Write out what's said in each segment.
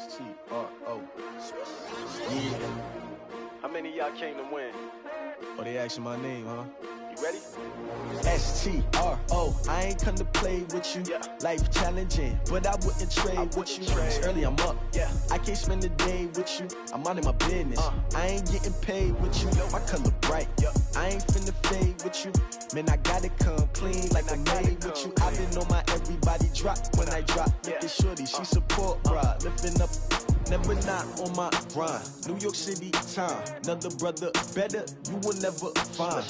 S-T-R-O. Yeah. How many of y'all came to win? Oh, they asking my name, huh? You ready? S-T-R-O. I ain't come to play with you. Yeah. Life challenging, but I wouldn't trade with you. It's early, I'm up. Yeah. I can't spend the day with you. I'm out in my business. I ain't getting paid with you. My color bright. I ain't finna fade with you. Man, I gotta come clean like I made with you. I've been on my everybody drop when I drop. Look at shorty, she support ride. Lifting up, never not on my grind. New York City time. Another brother better, you will never find.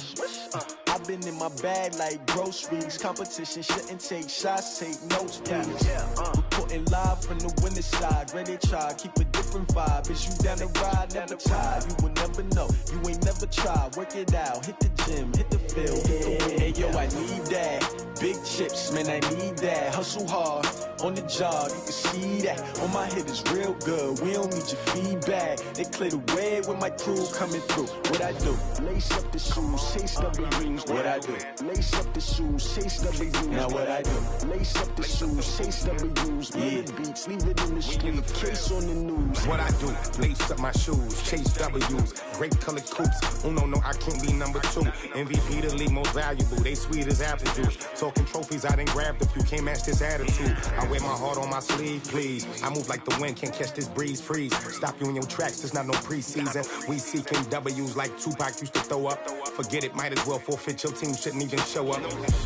I've been in my bag like groceries. Competition shouldn't take shots, take notes, please. Reporting live from the winning side. Ready to try, keep a different vibe. Is you down the ride, never tired. You will never know, you ain't never tried. Work it out, hit the gym, hit the field, hit the win. Hey yo, I need that. Big chips, man, I need that. Hustle hard, on the job, you can see that. On my hit is real good, we don't need your feedback. They clear the way with my crew coming through. What I do? Lace up the shoes, chase W's. What I do? Lace up the shoes, chase W's. Now what I do? Lace up the shoes, chase W's. Yeah, beats, leave it in the street, case on the news. What I do? Lace up my shoes, chase W's. Great colored coops. Oh no, I can't be number 2. MVP the league most valuable. They sweet as apple juice. Talking trophies, I done grabbed a few. Can't match this attitude. I wear my heart on my sleeve, please. I move like the wind, can't catch this breeze, freeze. Stop you in your tracks, there's not no preseason. We seeking W's like Tupac used to throw up. Forget it, might as well forfeit, your team shouldn't even show up.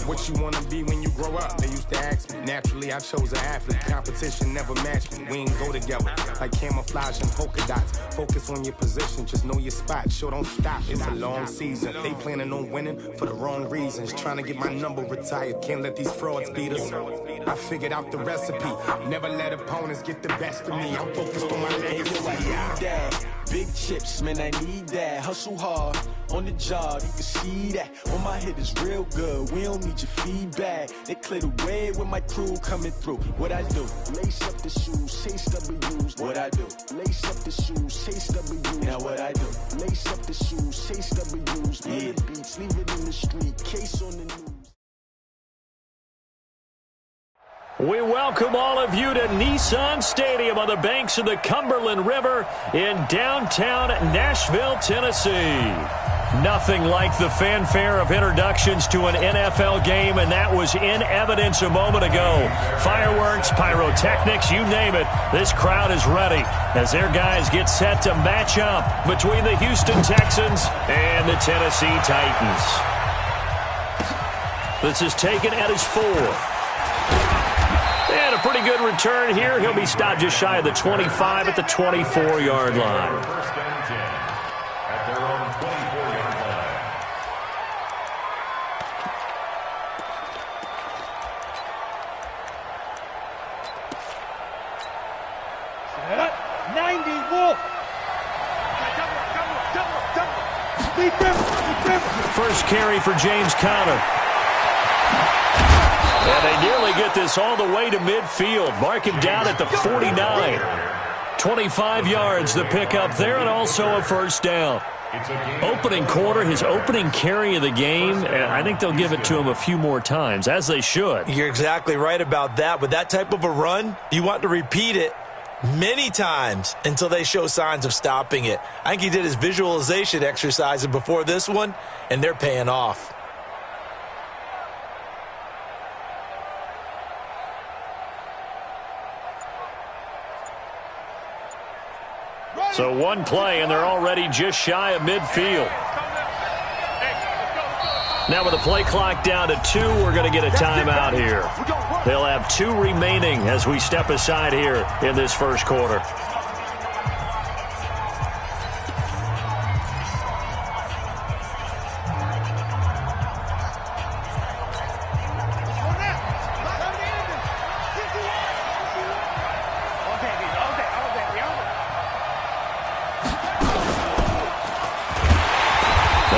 What you wanna be when you grow up? They used to ask me. Naturally, I chose an athlete. Competition never matched me. We ain't go together like camouflage and polka dots. Focus on your position, just know your spot. Sure, don't stop, it's a long season. They planning on winning for the wrong reasons. Trying to get my number retired, can't let these frauds beat us. I figured out the recipe. Never let opponents get the best of me. I'm focused on my legacy. I need that. Big chips, man, I need that. Hustle hard, on the job, you can see that. On my hit is real good, we don't need your feedback. They clear the way with my crew coming through. What I do? Lace up the shoes, chase W's. What I do? Lace up the shoes, chase W's. Now what I do? Lace up the shoes, chase W's. Yeah, beats, leave it in the street, case on the news. We welcome all of you to Nissan Stadium on the banks of the Cumberland River in downtown Nashville, Tennessee. Nothing like the fanfare of introductions to an NFL game, and that was in evidence a moment ago. Fireworks, pyrotechnics, you name it. This crowd is ready as their guys get set to match up between the Houston Texans and the Tennessee Titans. This is taken at his 4. And a pretty good return here. He'll be stopped just shy of the 25 at the 24-yard line. First down and 10 at their own 24-yard line. Set up. 90, Wolf. First carry for James Conner. And they nearly get this all the way to midfield. Mark him down at the 49. 25 yards the pickup there, and also a first down. Opening quarter, his opening carry of the game, and I think they'll give it to him a few more times, as they should. You're exactly right about that. With that type of a run, you want to repeat it many times until they show signs of stopping it. I think he did his visualization exercises before this one, and they're paying off. So one play, and they're already just shy of midfield. Now with the play clock down to 2, we're going to get a timeout here. They'll have 2 remaining as we step aside here in this first quarter.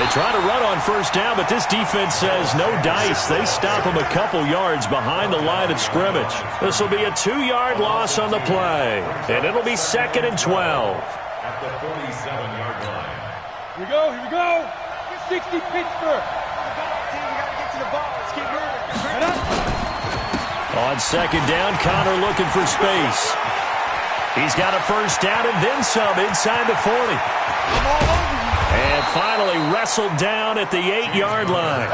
Try to run on first down, but this defense says no dice. They stop him a couple yards behind the line of scrimmage. This will be a 2-yard loss on the play, and it'll be 2nd and 12. At the 47-yard line. Here we go. 60 Pittsburgh. On second down, Conner looking for space. He's got a first down and then some inside the 40. And finally wrestled down at the 8-yard line.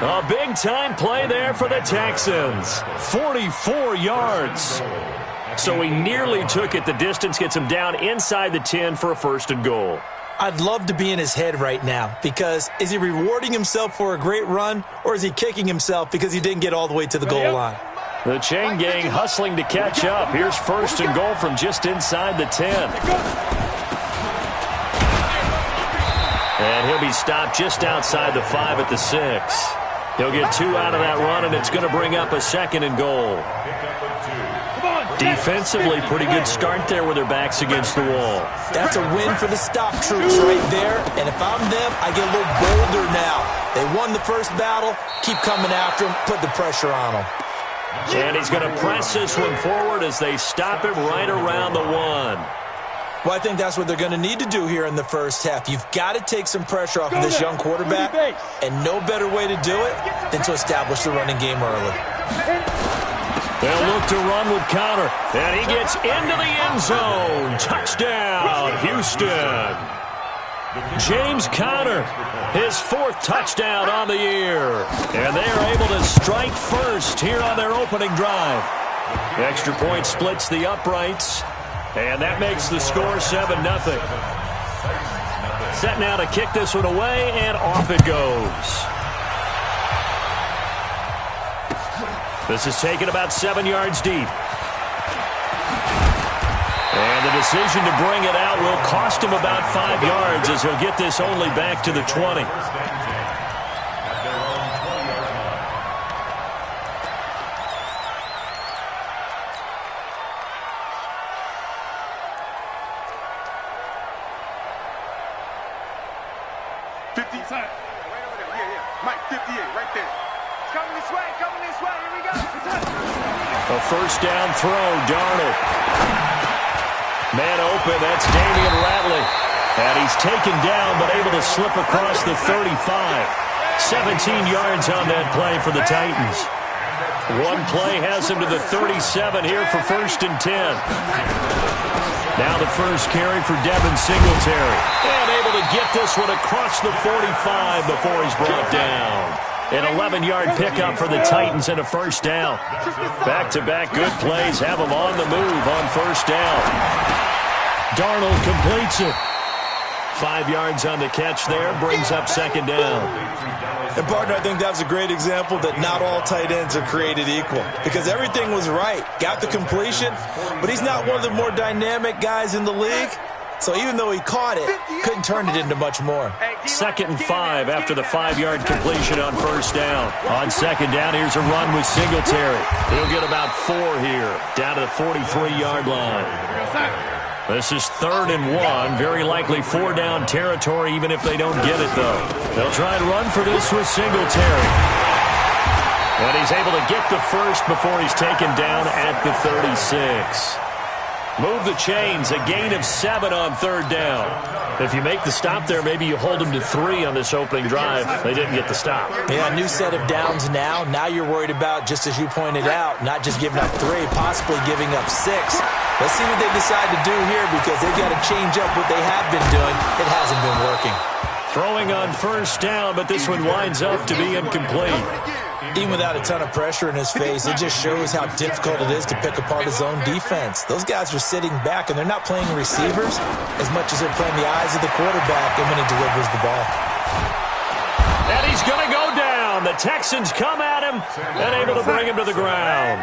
A big-time play there for the Texans. 44 yards. So he nearly took it the distance, gets him down inside the 10 for a first and goal. I'd love to be in his head right now because is he rewarding himself for a great run or is he kicking himself because he didn't get all the way to the goal line? The chain gang hustling to catch up. Here's first and goal from just inside the 10. And he'll be stopped just outside the 5 at the 6. He'll get 2 out of that run, and it's going to bring up a second and goal. Defensively, pretty good start there with their backs against the wall. That's a win for the stop troops right there. And if I'm them, I get a little bolder now. They won the first battle. Keep coming after him. Put the pressure on him. And he's going to press this one forward as they stop him right around the 1. Well, I think that's what they're going to need to do here in the first half. You've got to take some pressure off of this young quarterback, and no better way to do it than to establish the running game early. They'll look to run with Conner, and he gets into the end zone. Touchdown, Houston. James Conner, his 4th touchdown on the year. And they are able to strike first here on their opening drive. Extra point splits the uprights, and that makes the score 7-0. Set now to kick this one away, and off it goes. This is taken about 7 yards deep. And the decision to bring it out will cost him about 5 yards as he'll get this only back to the 20. A first down throw, Darnold. Man open, that's Damian Ratley. And he's taken down but able to slip across the 35. 17 yards on that play for the Titans. One play has him to the 37 here for first and 10. Now the first carry for Devin Singletary. And able to get this one across the 45 before he's brought down. An 11-yard pickup for the Titans and a first down. Back-to-back good plays have them on the move on first down. Darnold completes it. 5 yards on the catch there, brings up second down. And, partner, I think that's a great example that not all tight ends are created equal because everything was right. Got the completion, but he's not one of the more dynamic guys in the league. So even though he caught it, couldn't turn it into much more. 2nd and 5 after the 5-yard completion on first down. On second down, here's a run with Singletary. He'll get about 4 here, down to the 43-yard line. This is 3rd and 1, very likely 4-down territory even if they don't get it, though. They'll try and run for this with Singletary. And he's able to get the first before he's taken down at the 36. Move the chains, a gain of 7 on 3rd down. If you make the stop there, maybe you hold them to 3 on this opening drive. They didn't get the stop. Yeah, a new set of downs now. Now you're worried about, just as you pointed out, not just giving up 3, possibly giving up 6. Let's see what they decide to do here because they've got to change up what they have been doing. It hasn't been working. Throwing on first down, but this one winds up to be incomplete. Even without a ton of pressure in his face, it just shows how difficult it is to pick apart his own defense. Those guys are sitting back, and they're not playing receivers as much as they're playing the eyes of the quarterback and when he delivers the ball. And he's going to go down. The Texans come at him and able to bring him to the ground.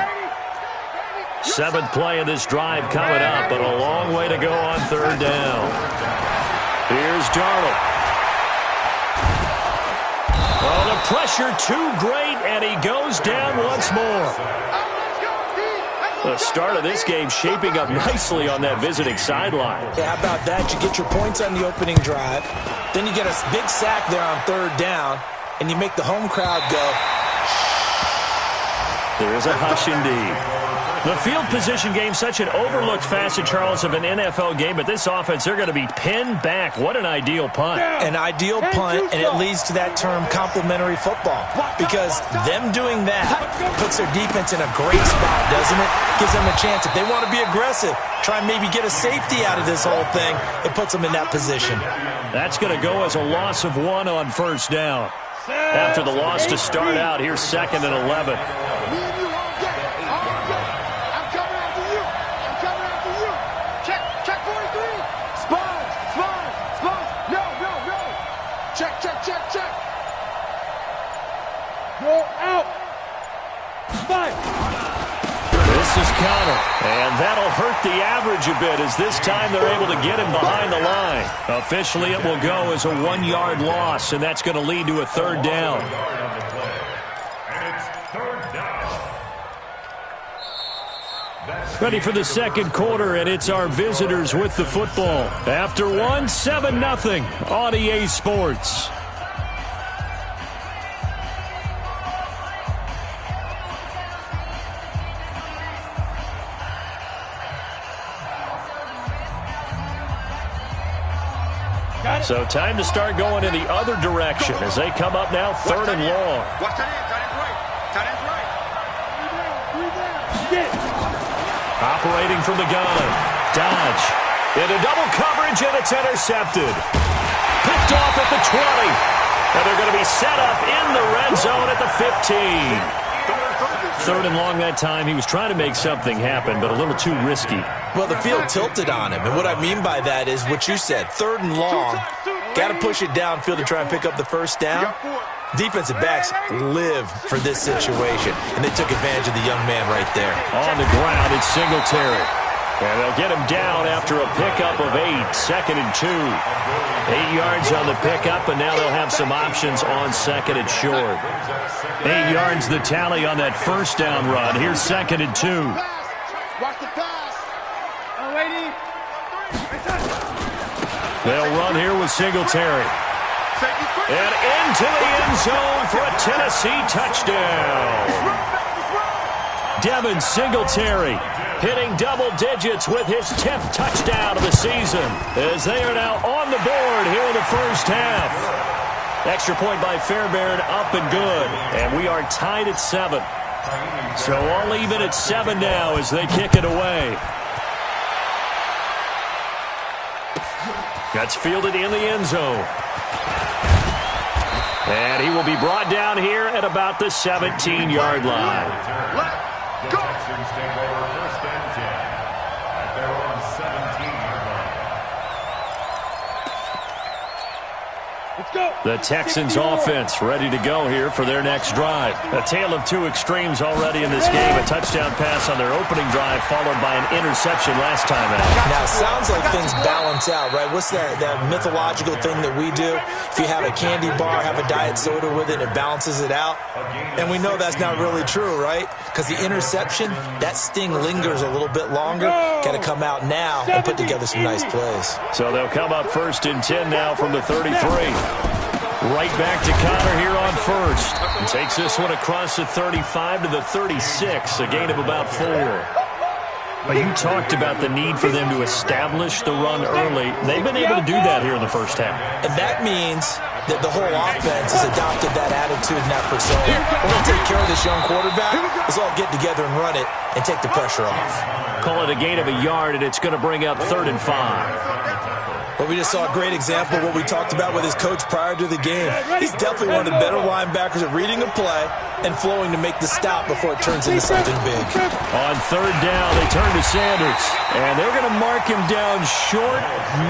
7th play of this drive coming up, but a long way to go on 3rd down. Here's Darnold. Oh, the pressure too great, and he goes down once more. The start of this game shaping up nicely on that visiting sideline. Yeah, how about that? You get your points on the opening drive, then you get a big sack there on 3rd down, and you make the home crowd go. There is a hush indeed. The field position game, such an overlooked facet, Charles, of an NFL game, but this offense, they're going to be pinned back. What an ideal punt. An ideal punt, and it leads to that term complementary football, because them doing that puts their defense in a great spot, doesn't it? Gives them a chance, if they want to be aggressive, try and maybe get a safety out of this whole thing. It puts them in that position. That's going to go as a loss of 1 on first down. After the loss to start out, here's 2nd and 11. Go out. 5. This is Connor, and that'll hurt the average a bit as this time they're able to get him behind the line. Officially, it will go as a 1-yard loss, and that's going to lead to a 3rd down. Ready for the 2nd quarter, and it's our visitors with the football. After 1, 7-0 on EA Sports. So time to start going in the other direction as they come up now 3rd and long. Operating from the gun. Dodge. Into double coverage, and it's intercepted. Picked off at the 20. And they're going to be set up in the red zone at the 15. 3rd and long that time. He was trying to make something happen, but a little too risky. Well, the field tilted on him, and what I mean by that is what you said. 3rd and long. Got to push it downfield to try and pick up the first down. Defensive backs live for this situation, and they took advantage of the young man right there. On the ground, it's Singletary. And they'll get him down after a pickup of 8, 2nd and 2. 8 yards on the pickup, and now they'll have some options on 2nd and short. 8 yards the tally on that first down run. Here's 2nd and 2. They'll run here with Singletary. And into the end zone for a Tennessee touchdown. Devin Singletary hitting double digits with his 10th touchdown of the season as they are now on the board here in the first half. Extra point by Fairbairn, up and good. And we are tied at 7. So all even at 7 now as they kick it away. That's fielded in the end zone. And he will be brought down here at about the 17-yard line. The Texans take over 1st and 10 at their own 17-yard line. Let's go. The Texans offense ready to go here for their next drive. A tale of two extremes already in this game. A touchdown pass on their opening drive followed by an interception last time out. Now, it sounds like things balance out, right? What's that mythological thing that we do? If you have a candy bar, have a diet soda with it, it balances it out. And we know that's not really true, right? Because the interception, that sting lingers a little bit longer. Got to come out now and put together some nice plays. So they'll come up 1st and 10 now from the 33. Right back to Connor here on 1st. And takes this one across the 35 to the 36, a gain of about 4. But you talked about the need for them to establish the run early. They've been able to do that here in the first half. And that means that the whole offense has adopted that attitude and that persona. We're going to take care of this young quarterback. Let's all get together and run it and take the pressure off. Call it a gain of a yard, and it's going to bring up 3rd and 5. Well, we just saw a great example of what we talked about with his coach prior to the game. He's definitely one of the better linebackers at reading a play and flowing to make the stop before it turns into something big. On 3rd down, they turn to Sanders. And they're going to mark him down short,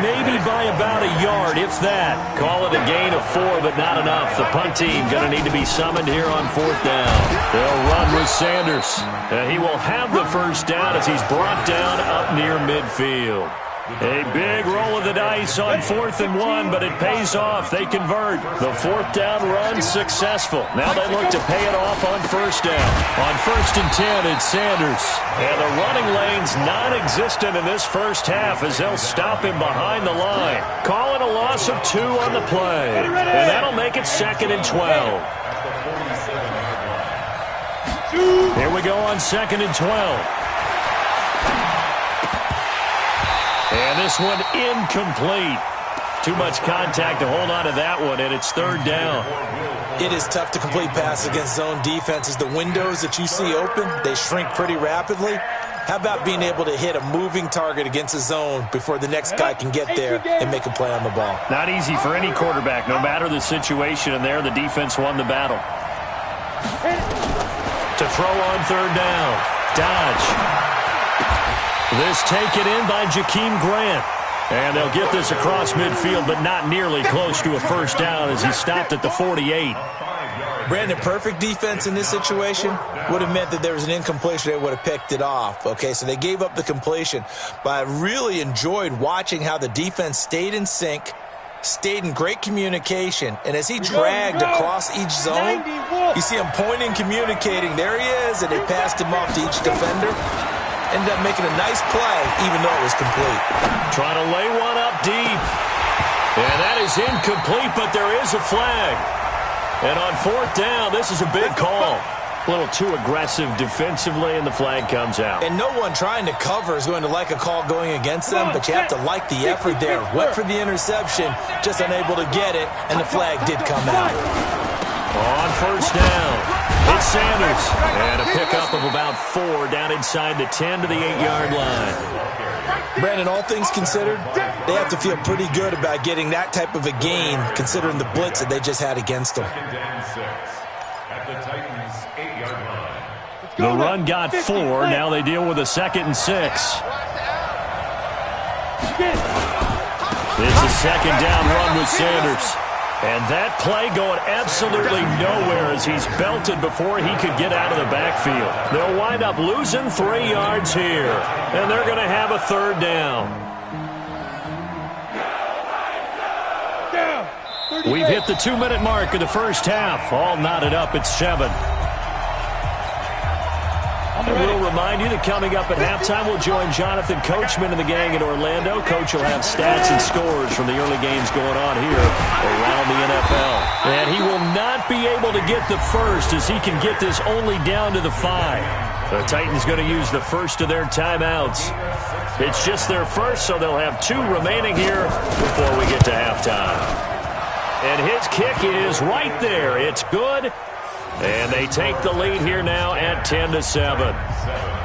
maybe by about a yard, if that. Call it a gain of 4, but not enough. The punt team going to need to be summoned here on 4th down. They'll run with Sanders. And he will have the first down as he's brought down up near midfield. A big roll of the dice on 4th and 1, but it pays off. They convert. The 4th down run successful. Now they look to pay it off on 1st down. On 1st and 10, it's Sanders. And the running lane's non-existent in this first half as they'll stop him behind the line. Call it a loss of 2 on the play. And that'll make it 2nd and 12. Here we go on 2nd and 12. And this one incomplete. Too much contact to hold on to that one, and it's 3rd down. It is tough to complete passes against zone defenses. The windows that you see open, they shrink pretty rapidly. How about being able to hit a moving target against a zone before the next guy can get there and make a play on the ball? Not easy for any quarterback, no matter the situation, and there the defense won the battle. To throw on third down. Dodge. This taken in by Jakeem Grant. And they'll get this across midfield, but not nearly close to a first down as he stopped at the 48. Brandon, perfect defense in this situation would have meant that there was an incompletion. They would have picked it off. Okay, so they gave up the completion. But I really enjoyed watching how the defense stayed in sync, stayed in great communication, and as he dragged across each zone, you see him pointing, communicating. There he is, and they passed him off to each defender. Ended up making a nice play, even though it was complete. Trying to lay one up deep. And that is incomplete, but there is a flag. And on fourth down, this is a big call. A little too aggressive defensively, and the flag comes out. And no one trying to cover is going to like a call going against them, but you have to like the effort there. Went for the interception, just unable to get it, and the flag did come out. On first down, it's Sanders. And a pickup of about 4 down inside the 10 to the 8-yard line. Brandon, all things considered, they have to feel pretty good about getting that type of a gain, considering the blitz that they just had against them. The run got 4. Now they deal with a 2nd and 6. It's a 2nd down run with Sanders. And that play going absolutely nowhere as he's belted before he could get out of the backfield. They'll wind up losing 3 yards here. And they're going to have a 3rd down. We've hit the 2-minute mark of the first half. All knotted up at 7. We'll remind you that coming up at halftime, we'll join Jonathan Coachman and the gang in Orlando. Coach will have stats and scores from the early games going on here around the NFL. And he will not be able to get the first as he can get this only down to the 5. The Titans going to use the first of their timeouts. It's just their first, so they'll have 2 remaining here before we get to halftime. And his kick is right there. It's good. And they take the lead here now at 10-7.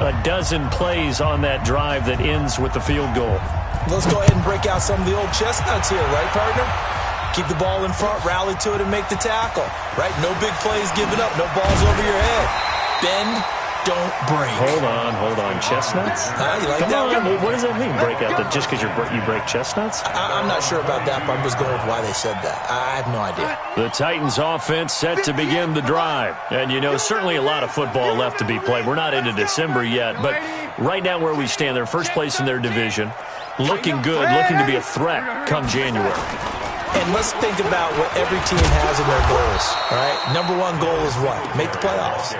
A dozen plays on that drive that ends with the field goal. Let's go ahead and break out some of the old chestnuts here, right, partner? Keep the ball in front, rally to it, and make the tackle, right? No big plays given up, no balls over your head. Bend, don't break. Hold on. Chestnuts? You like Come that on. one? What does that mean, break out? That just because you break chestnuts? I'm not sure about that, but I'm just going with why they said that. I have no idea. The Titans offense set to begin the drive. And, certainly a lot of football left to be played. We're not into December yet, but right now where we stand, they're first place in their division. Looking good, looking to be a threat come January. And let's think about what every team has in their goals, all right? Number 1 goal is what? Make the playoffs.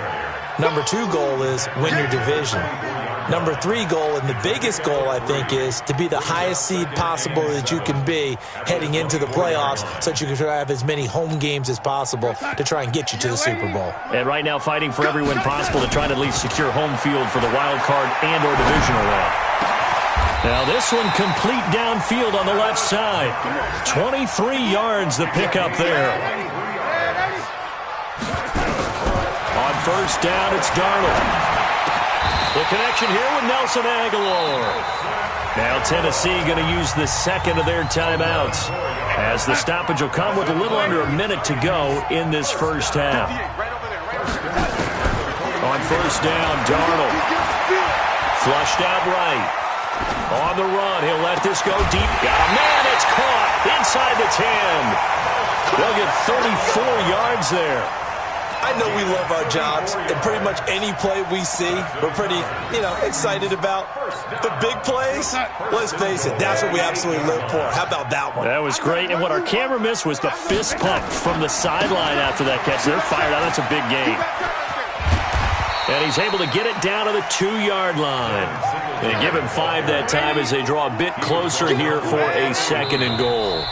Number 2 goal is win your division. Number 3 goal, and the biggest goal, I think, is to be the highest seed possible that you can be heading into the playoffs so that you can have as many home games as possible to try and get you to the Super Bowl. And right now fighting for every win possible to try to at least secure home field for the wild card and or divisional round. Now this one complete downfield on the left side. 23 yards the pickup there. On first down, it's Darnold. The connection here with Nelson Aguilar. Now Tennessee going to use the 2nd of their timeouts as the stoppage will come with a little under a minute to go in this first half. On first down, Darnold. Flushed out right. On the run, he'll let this go deep. Got a man, it's caught inside the 10. They'll get 34 yards there. I know we love our jobs, and pretty much any play we see, we're pretty, excited about. The big plays, let's face it, that's what we absolutely live for. How about that one? That was great, and what our camera missed was the fist pump from the sideline after that catch. They're fired out. That's a big gain. And he's able to get it down to the 2-yard line. They give him 5 that time as they draw a bit closer here for a 2nd and goal.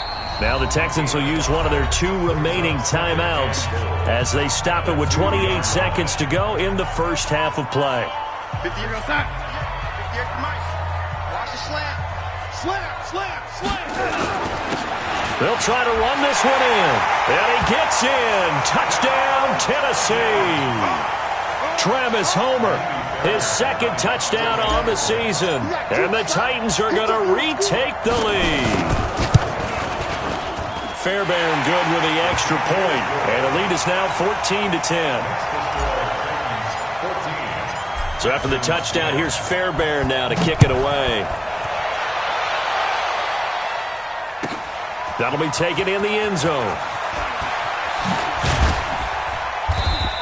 Now the Texans will use one of their 2 remaining timeouts as they stop it with 28 seconds to go in the first half of play. 58 outside. 58 from Mike. Watch the slant. Slant. They'll try to run this one in. And he gets in. Touchdown, Tennessee. Travis Homer, his second touchdown on the season. And the Titans are going to retake the lead. Fairbairn good with the extra point. And the lead is now 14-10. So after the touchdown, here's Fairbairn now to kick it away. That'll be taken in the end zone.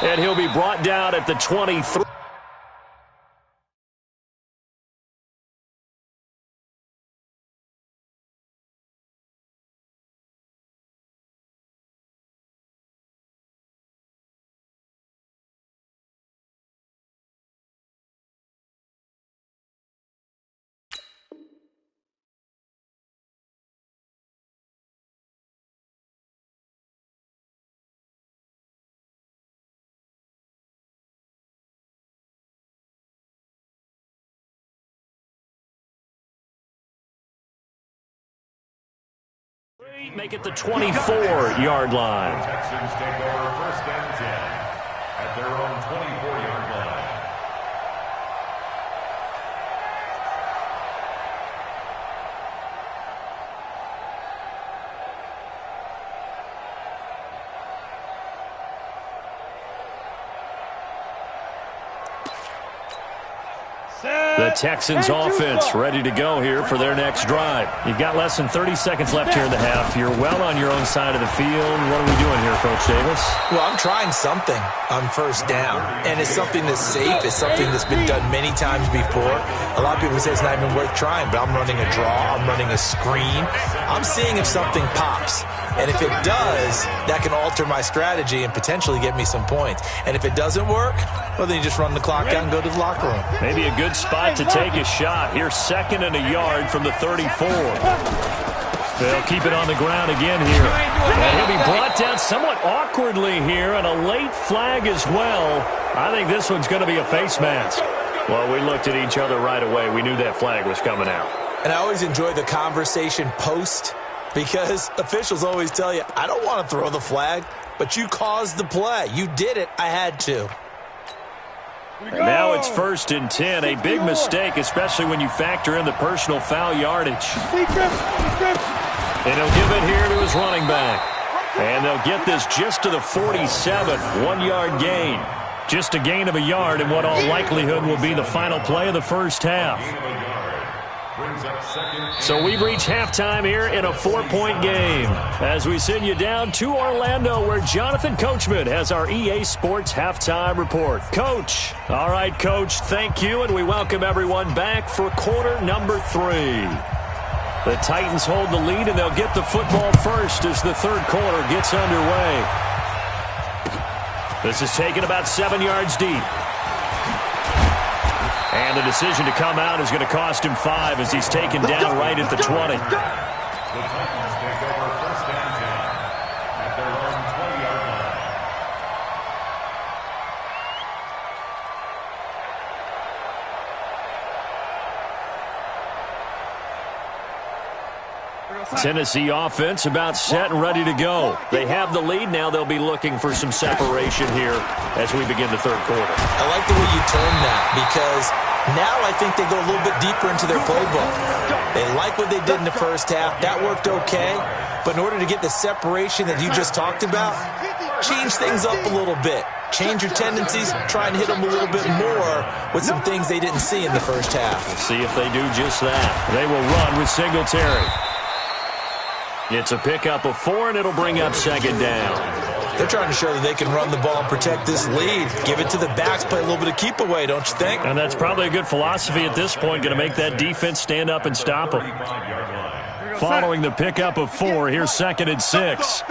And he'll be brought down at the 23. Make it the 24-yard line. Texans take over 1st and 10 at their own 24-yard line. The Texans offense ready to go here for their next drive. You've got less than 30 seconds left here in the half. You're well on your own side of the field. What are we doing here, Coach Davis? Well, I'm trying something on 1st down, and it's something that's safe. It's something that's been done many times before. A lot of people say it's not even worth trying, but I'm running a draw. I'm running a screen. I'm seeing if something pops. And if it does, that can alter my strategy and potentially get me some points. And if it doesn't work, well, then you just run the clock out and go to the locker room. Maybe a good spot to take a shot. Here's 2nd and a yard from the 34. They'll keep it on the ground again here. And he'll be brought down somewhat awkwardly here, and a late flag as well. I think this one's going to be a face mask. Well, we looked at each other right away. We knew that flag was coming out. And I always enjoy the conversation post, because officials always tell you, I don't want to throw the flag, but you caused the play. You did it. I had to. And now it's 1st and 10. A big mistake, especially when you factor in the personal foul yardage. And he'll give it here to his running back. And they'll get this just to the 47. 1-yard gain. Just a gain of a yard in what all likelihood will be the final play of the first half. So we've reached halftime here in a 4-point game as we send you down to Orlando, where Jonathan Coachman has our EA Sports halftime report. Coach. All right, Coach, thank you, and we welcome everyone back for quarter number 3. The Titans hold the lead, and they'll get the football first as the third quarter gets underway. This is taken about 7 yards deep. And the decision to come out is going to cost him 5 as he's taken down right at the 20. The Titans take over 1st and 10 at their own 20-yard line. Tennessee offense about set and ready to go. They have the lead. Now they'll be looking for some separation here as we begin the third quarter. I like the way you term that, because now I think they go a little bit deeper into their playbook. They like what they did in the first half. That worked okay. But in order to get the separation that you just talked about, change things up a little bit. Change your tendencies. Try and hit them a little bit more with some things they didn't see in the first half. We'll see if they do just that. They will run with Singletary. It's a pickup of 4, and it'll bring up 2nd down. They're trying to show that they can run the ball and protect this lead. Give it to the backs, play a little bit of keep away, don't you think? And that's probably a good philosophy at this point, going to make that defense stand up and stop them. Following the pickup of 4, here's 2nd and 6.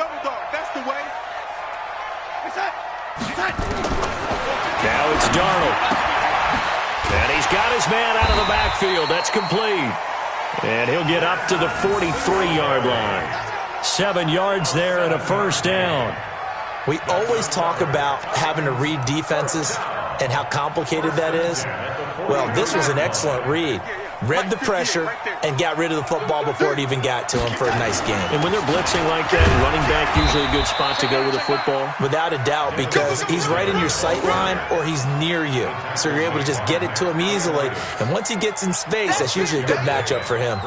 Now it's Darnold. And he's got his man out of the backfield. That's complete. And he'll get up to the 43-yard line. 7 yards there and a 1st down. We always talk about having to read defenses, and how complicated that is? Well, this was an excellent read. Read the pressure and got rid of the football before it even got to him for a nice game. And when they're blitzing like that, running back usually a good spot to go with the football? Without a doubt, because he's right in your sight line or he's near you. So you're able to just get it to him easily. And once he gets in space, that's usually a good matchup for him.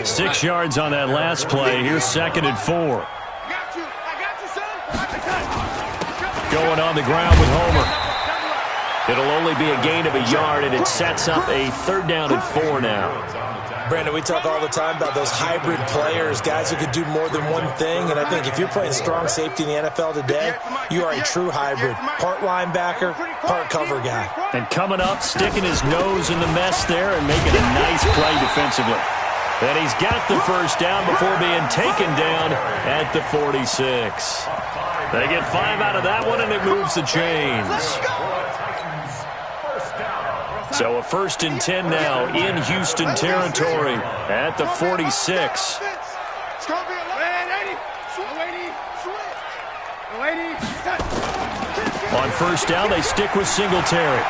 6 yards on that last play. Here's 2nd and 4. Going on the ground with Homer. It'll only be a gain of a yard, and it sets up a 3rd down and 4 now. Brandon, we talk all the time about those hybrid players, guys who could do more than one thing. And I think if you're playing strong safety in the NFL today, you are a true hybrid. Part linebacker, part cover guy. And coming up, sticking his nose in the mess there and making a nice play defensively. And he's got the 1st down before being taken down at the 46. They get 5 out of that one, and it moves the chains. So a 1st and 10 now in Houston territory at the 46. On 1st down, they stick with Singletary.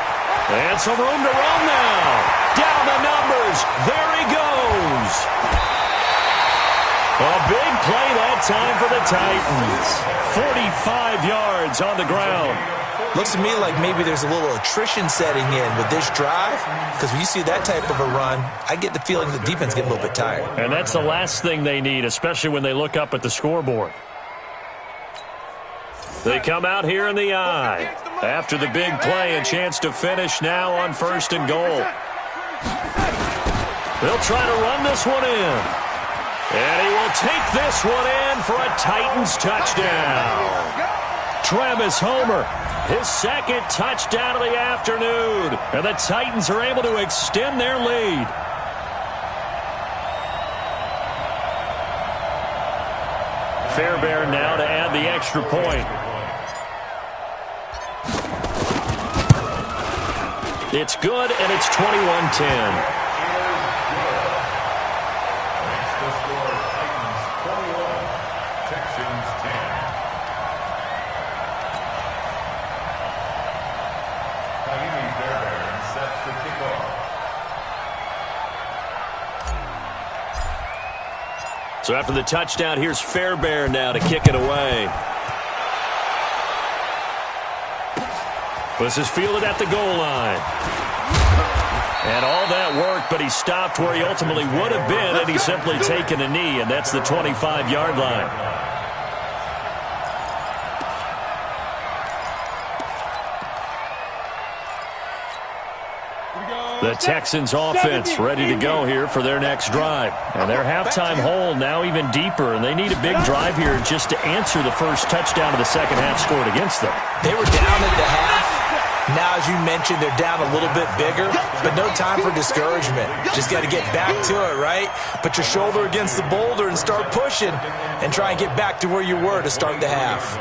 And some room to run now. Down the numbers. There he goes. A big play that time for the Titans. 45 yards on the ground. Looks to me like maybe there's a little attrition setting in with this drive, because when you see that type of a run, I get the feeling the defense getting a little bit tired. And that's the last thing they need, especially when they look up at the scoreboard. They come out here in the eye. After the big play, a chance to finish now on 1st and goal. They'll try to run this one in. And he will take this one in for a Titans touchdown. Travis Homer, his 2nd touchdown of the afternoon. And the Titans are able to extend their lead. Fairbairn now to add the extra point. It's good, and it's 21-10. So after the touchdown, here's Fairbairn now to kick it away. This is fielded at the goal line. And all that worked, but he stopped where he ultimately would have been, and he's simply taken a knee, and that's the 25-yard line. The Texans offense ready to go here for their next drive. And their halftime hole now even deeper, and they need a big drive here just to answer the first touchdown of the second half scored against them. They were down at the half. Now, as you mentioned, they're down a little bit bigger, but no time for discouragement. Just got to get back to it, right? Put your shoulder against the boulder and start pushing and try and get back to where you were to start the half.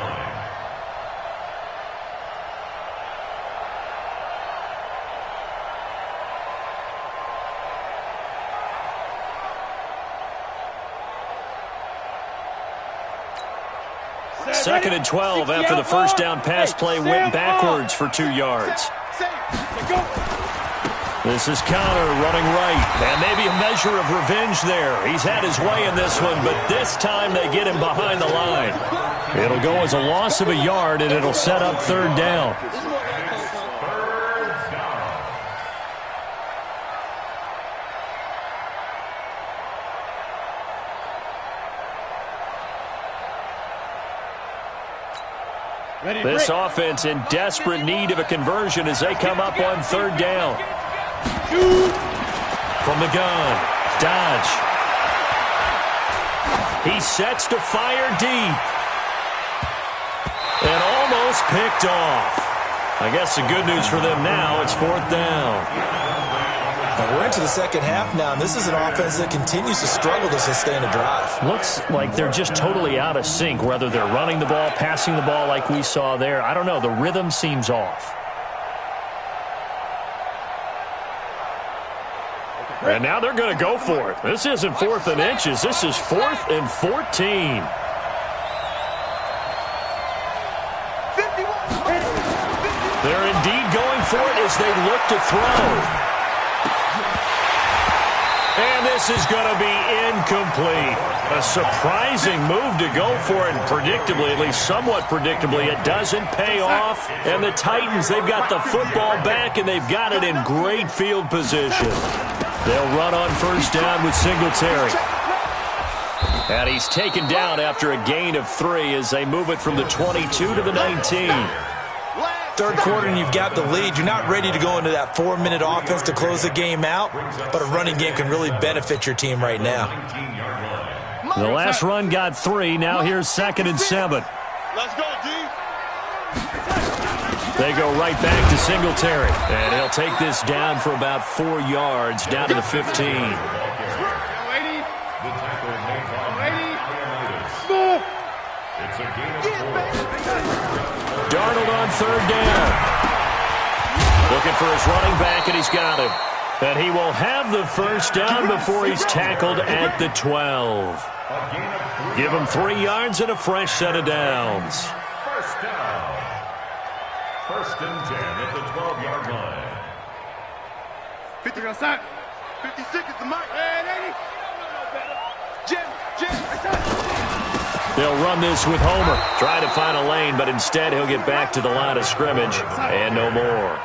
Second and 12 after the first down pass play went backwards for 2 yards. This is Connor running right. And maybe a measure of revenge there. He's had his way in this one, but this time they get him behind the line. It'll go as a loss of a yard, and it'll set up 3rd down. This offense in desperate need of a conversion as they come up on 3rd down. From the gun, Dodge. He sets to fire deep. And almost picked off. I guess the good news for them now, it's 4th down. And we're into the second half now, and this is an offense that continues to struggle to sustain a drive. Looks like they're just totally out of sync, whether they're running the ball, passing the ball like we saw there. I don't know. The rhythm seems off. And now they're going to go for it. This isn't 4th and inches. This is 4th and 14. They're indeed for it as they look to throw. And this is going to be incomplete. A surprising move to go for it, and predictably, at least somewhat predictably, it doesn't pay off. And the Titans, they've got the football back, and they've got it in great field position. They'll run on first down with Singletary. And he's taken down after a gain of 3 as they move it from the 22 to the 19. Third quarter and you've got the lead. You're not ready to go into that 4-minute offense to close the game out, but a running game can really benefit your team right now. The last run got 3. Now here's 2nd and 7. Let's go, D. They go right back to Singletary. And he'll take this down for about 4 yards, down to the 15. Darnold on third down. Looking for his running back, and he's got him. And he will have the first down before he's tackled at the 12. Give him 3 yards and a fresh set of downs. First down. 1st and 10 at the 12-yard line. 50 outside. 56 is the mark. Hey, Jim. They'll run this with Homer. Try to find a lane, but instead he'll get back to the line of scrimmage. And no more.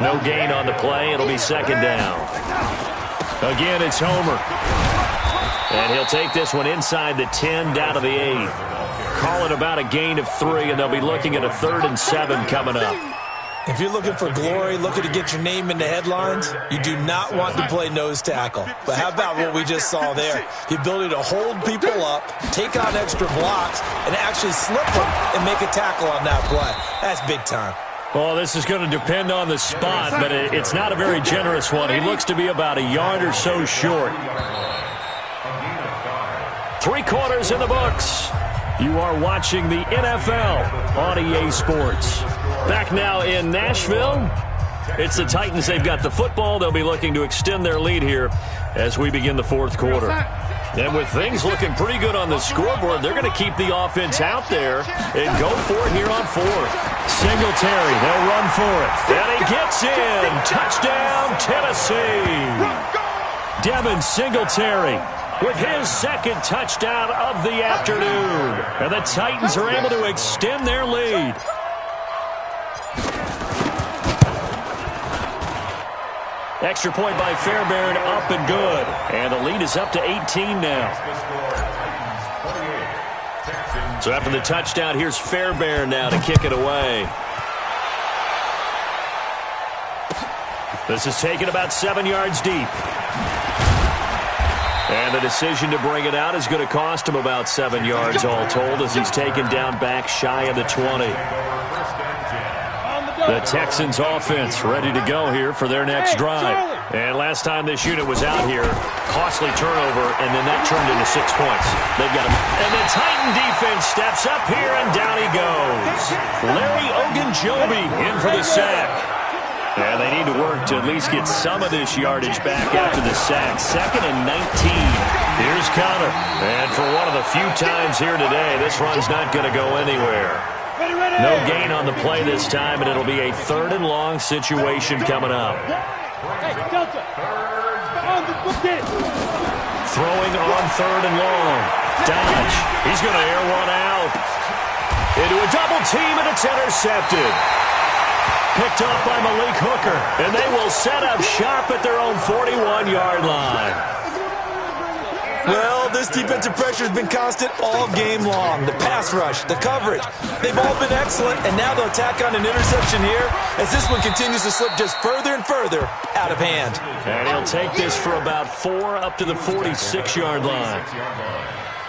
No gain on the play. It'll be 2nd down. Again, it's Homer. And he'll take this one inside the 10, down to the 8. Call it about a gain of 3, and they'll be looking at a 3rd and 7 coming up. If you're looking for glory, looking to get your name in the headlines, you do not want to play nose tackle. But how about what we just saw there? The ability to hold people up, take on extra blocks, and actually slip them and make a tackle on that play. That's big time. Well, this is going to depend on the spot, but it's not a very generous one. He looks to be about a yard or so short. 3 quarters in the books. You are watching the NFL on EA Sports. Back now in Nashville. It's the Titans. They've got the football. They'll be looking to extend their lead here as we begin the 4th quarter. And with things looking pretty good on the scoreboard, they're going to keep the offense out there and go for it here on 4th. Singletary, they'll run for it. And he gets in. Touchdown, Tennessee. Devin Singletary with his 2nd touchdown of the afternoon. And the Titans are able to extend their lead. Extra point by Fairbairn, up and good. And the lead is up to 18 now. So after the touchdown, here's Fairbairn now to kick it away. This is taken about 7 yards deep. And the decision to bring it out is going to cost him about 7 yards all told as he's taken down back shy of the 20. The Texans offense ready to go here for their next drive. And last time this unit was out here, costly turnover, and then that turned into 6 points. They've got him. And the Titan defense steps up here, and down he goes. Larry Ogunjobi in for the sack. And they need to work to at least get some of this yardage back after the sack. 2nd and 19. Here's Connor. And for one of the few times here today, this run's not going to go anywhere. No gain on the play this time, and it'll be a 3rd and long situation coming up. Throwing on 3rd and long. Dodge. He's going to air one out. Into a double team, and it's intercepted. Picked off by Malik Hooker, and they will set up shop at their own 41-yard line. Well, this defensive pressure has been constant all game long. The pass rush, the coverage, they've all been excellent, and now they'll tack on an interception here as this one continues to slip just further and further out of hand. And he'll take this for about 4 up to the 46-yard line.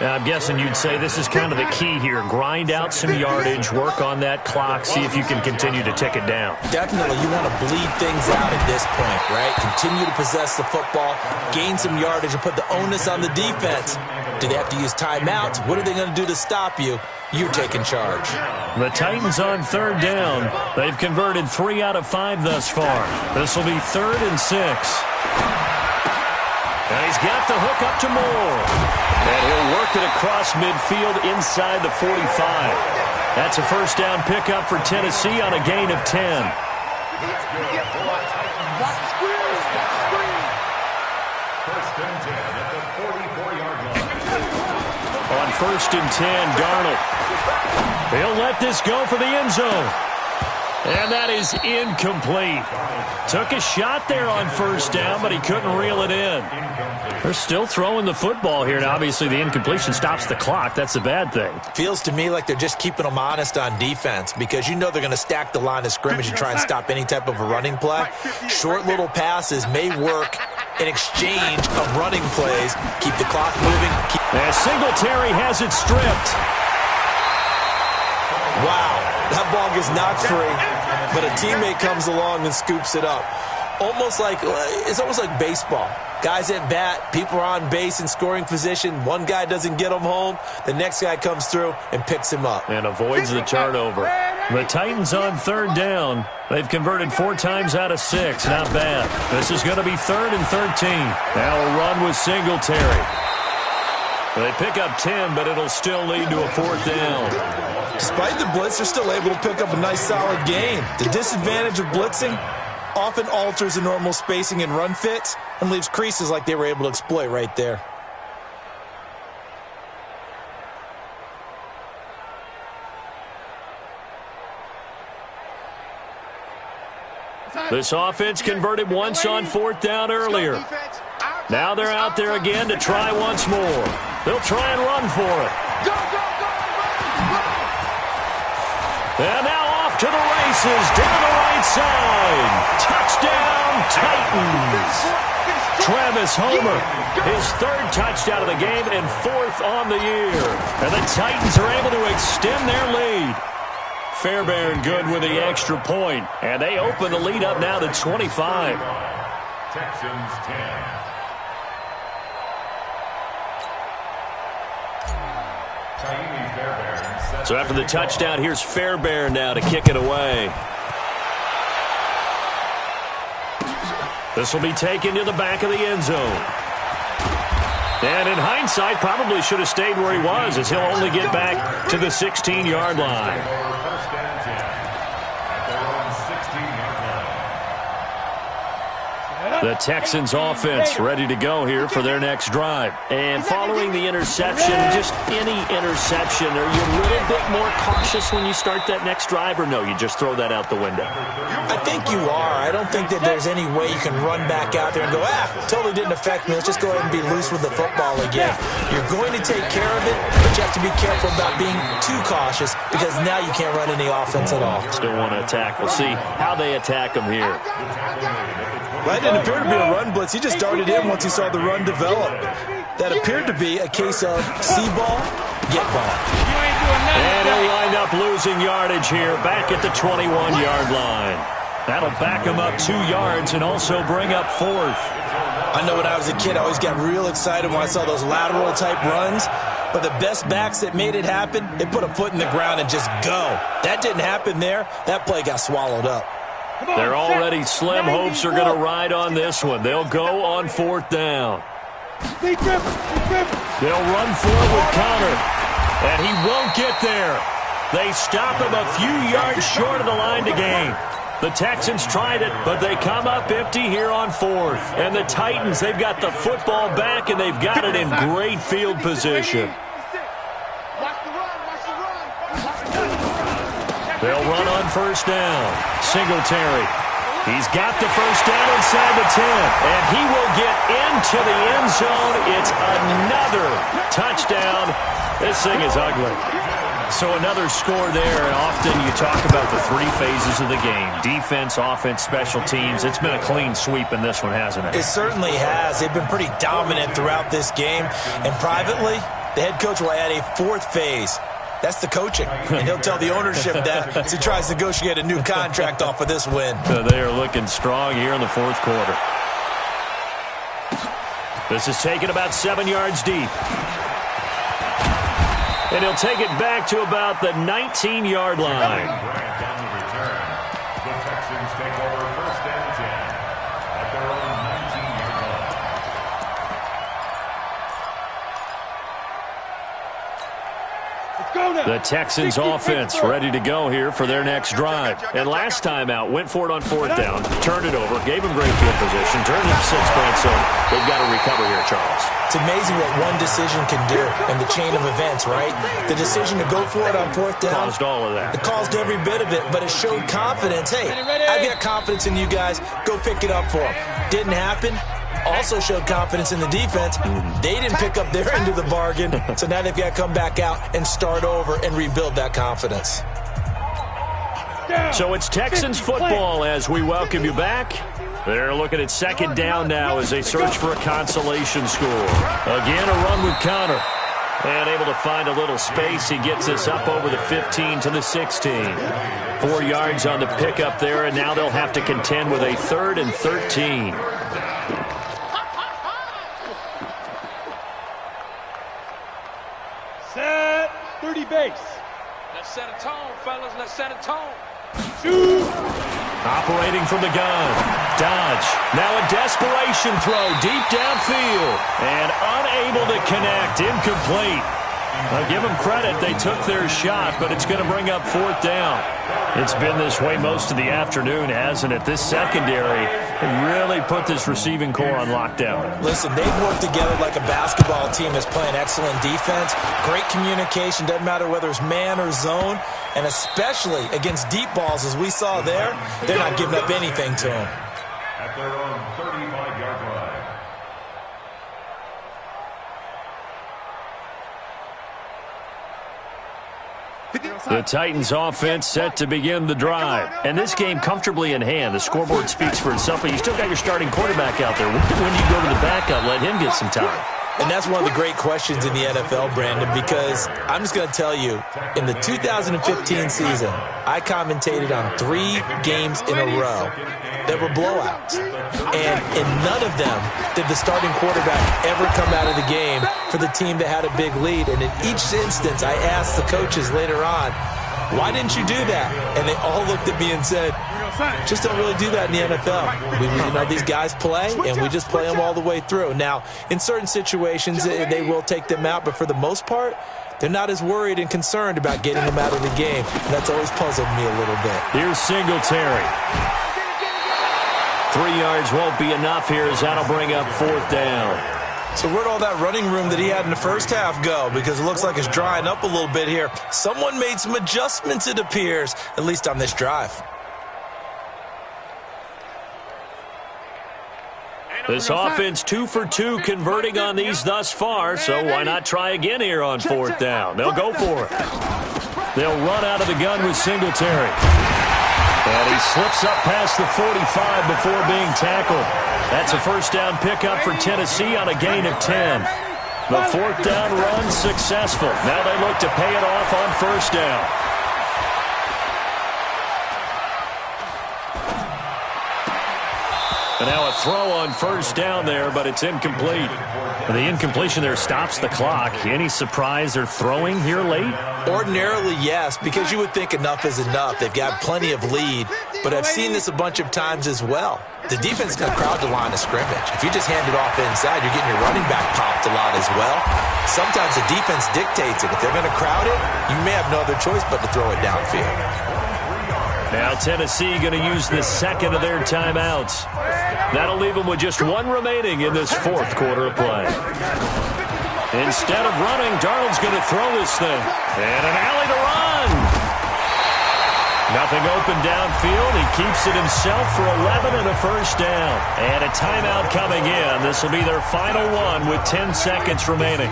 Now, I'm guessing you'd say this is kind of the key here. Grind out some yardage, work on that clock, see if you can continue to tick it down. Definitely, you want to bleed things out at this point, right? Continue to possess the football, gain some yardage, and put the onus on the defense. Do they have to use timeouts? What are they going to do to stop you? You're taking charge. The Titans on 3rd down. They've converted 3 out of 5 thus far. This will be 3rd and 6. And he's got the hook up to Moore. And he'll work it across midfield inside the 45. That's a first down pickup for Tennessee on a gain of 10. First and 10 at the 44-yard line. On 1st and 10, Darnold. He'll let this go for the end zone. And that is incomplete. Took a shot there on 1st down, but he couldn't reel it in. They're still throwing the football here, and obviously the incompletion stops the clock. That's a bad thing. Feels to me like they're just keeping them honest on defense because you know they're going to stack the line of scrimmage and try and stop any type of a running play. Short little passes may work in exchange of running plays. Keep the clock moving. And Singletary has it stripped. Wow, that ball gets knocked free, but a teammate comes along and scoops it up. It's almost like baseball. Guys at bat, people are on base in scoring position. One guy doesn't get him home. The next guy comes through and picks him up. And avoids the turnover. The Titans on 3rd down. They've converted 4 times out of 6. Not bad. This is going to be 3rd and 13. Now a run with Singletary. They pick up 10, but it'll still lead to a 4th down. Despite the blitz, they're still able to pick up a nice solid gain. The disadvantage of blitzing often alters the normal spacing and run fits and leaves creases like they were able to exploit right there. This offense converted once on 4th down earlier. Now they're out there again to try once more. They'll try and run for it. And now off to the races, down the right side. Touchdown, Titans. Travis Homer, his 3rd touchdown of the game and 4th on the year. And the Titans are able to extend their lead. Fairbairn good with the extra point. And they open the lead up now to 25. Texans 10. So after the touchdown, here's Fairbairn now to kick it away. This will be taken to the back of the end zone. And in hindsight, probably should have stayed where he was, as he'll only get back to the 16-yard line. First and 10 at their own 16-yard line. The Texans offense ready to go here for their next drive. And following the interception, just any interception, are you a little bit more cautious when you start that next drive, or no, you just throw that out the window? I think you are. I don't think that there's any way you can run back out there and go, totally didn't affect me. Let's just go ahead and be loose with the football again. You're going to take care of it, but you have to be careful about being too cautious because now you can't run any offense at all. Still want to attack. We'll see how they attack them here. Well, that didn't appear to be a run blitz. He just darted in once he saw the run develop. That appeared to be a case of see ball, get ball. And he'll wind up losing yardage here back at the 21-yard line. That'll back him up 2 yards and also bring up 4th. I know when I was a kid, I always got real excited when I saw those lateral-type runs. But the best backs that made it happen, they put a foot in the ground and just go. That didn't happen there. That play got swallowed up. They're already slim hopes are going to ride on this one. They'll go on 4th down. They'll run for it with Connor. And he won't get there. They stop him a few yards short of the line to gain. The Texans tried it, but they come up empty here on 4th. And the Titans, they've got the football back, and they've got it in great field position. They'll run on 1st down. Singletary. He's got the 1st down inside the 10. And he will get into the end zone. It's another touchdown. This thing is ugly. So another score there. And often you talk about the 3 phases of the game. Defense, offense, special teams. It's been a clean sweep in this one, hasn't it? It certainly has. They've been pretty dominant throughout this game. And privately, the head coach will add a 4th phase. That's the coaching. And he'll tell the ownership that as he tries to negotiate a new contract off of this win. They are looking strong here in the 4th quarter. This is taken about 7 yards deep. And he'll take it back to about the 19-yard line. Down the return. The Texans take over 1st and 10 at their own 19-yard line. The Texans offense ready to go here for their next drive. And last time out, went for it on 4th down, turned it over, gave them great field position, turned it 6 points, so they've got to recover here, Charles. It's amazing what one decision can do in the chain of events, right? The decision to go for it on 4th down. Caused all of that. It caused every bit of it, but it showed confidence. Hey, I've got confidence in you guys. Go pick it up for them. Didn't happen. Also showed confidence in the defense. They didn't pick up their end of the bargain, so now they've got to come back out and start over and rebuild that confidence. So it's Texans football as we welcome you back. They're looking at 2nd down now as they search for a consolation score. Again, a run with Connor. And able to find a little space. He gets us up over the 15 to the 16. 4 yards on the pickup there, and now they'll have to contend with a 3rd and 13. Set 30 base. Let's set a tone, fellas. Let's set a tone. Operating from the gun. Dodge. Now a desperation throw deep downfield. And unable to connect. Incomplete. I'll give them credit. They took their shot, but it's going to bring up 4th down. It's been this way most of the afternoon, hasn't it? This secondary really put this receiving core on lockdown. Listen, they've worked together like a basketball team that's playing excellent defense. Great communication. Doesn't matter whether it's man or zone. And especially against deep balls, as we saw there, they're not giving up anything to them. At their own 35-yard line. The Titans offense set to begin the drive. And this game comfortably in hand. The scoreboard speaks for itself, but you still got your starting quarterback out there. When do you go to the backup? Let him get some time. And that's one of the great questions in the NFL, Brandon, because I'm just going to tell you, in the 2015 season, I commentated on 3 games in a row that were blowouts. And in none of them did the starting quarterback ever come out of the game for the team that had a big lead. And in each instance, I asked the coaches later on, why didn't you do that? And they all looked at me and said, just don't really do that in the NFL. These guys play, and we just play them all the way through. Now, in certain situations, they will take them out, but for the most part, they're not as worried and concerned about getting them out of the game. And that's always puzzled me a little bit. Here's Singletary. 3 yards won't be enough here as that'll bring up 4th down. So where'd all that running room that he had in the first half go? Because it looks like it's drying up a little bit here. Someone made some adjustments, it appears, at least on this drive. This offense 2 for 2 converting on these thus far, so why not try again here on 4th down? They'll go for it. They'll run out of the gun with Singletary. And he slips up past the 45 before being tackled. That's a first down pickup for Tennessee on a gain of 10. The 4th down run successful. Now they look to pay it off on 1st down. And now a throw on 1st down there, but it's incomplete. The incompletion there stops the clock. Any surprise they're throwing here late? Ordinarily, yes, because you would think enough is enough. They've got plenty of lead, but I've seen this a bunch of times as well. The defense is going to crowd the line of scrimmage. If you just hand it off inside, you're getting your running back popped a lot as well. Sometimes the defense dictates it. If they're going to crowd it, you may have no other choice but to throw it downfield. Now Tennessee going to use the second of their timeouts. That'll leave them with just 1 remaining in this 4th quarter of play. Instead of running, Darnold's going to throw this thing. And an alley to run. Nothing open downfield. He keeps it himself for 11 and a first down. And a timeout coming in. This will be their final one with 10 seconds remaining.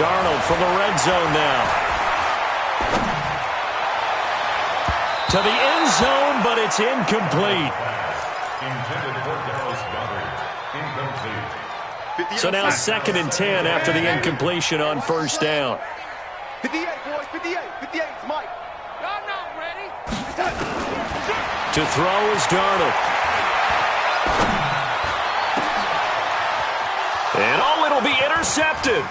Darnold from the red zone now. To the end zone, but it's incomplete. So now 2nd and 10 after the incompletion on 1st down. 58, boys, 58, 58, Mike. I'm not ready. To throw is Darnold. And it'll be intercepted.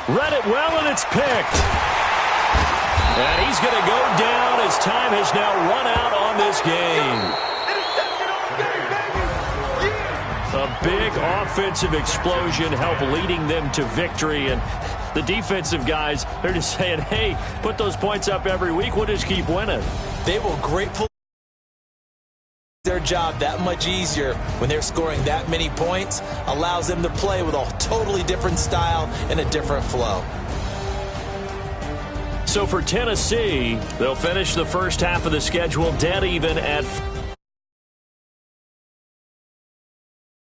Read it well, and it's picked. And he's going to go down as time has now run out on this game. A big offensive explosion help leading them to victory. And the defensive guys, they're just saying, hey, put those points up every week. We'll just keep winning. They will gratefully their job that much easier when they're scoring that many points. Allows them to play with a totally different style and a different flow. So for Tennessee, they'll finish the first half of the schedule dead even at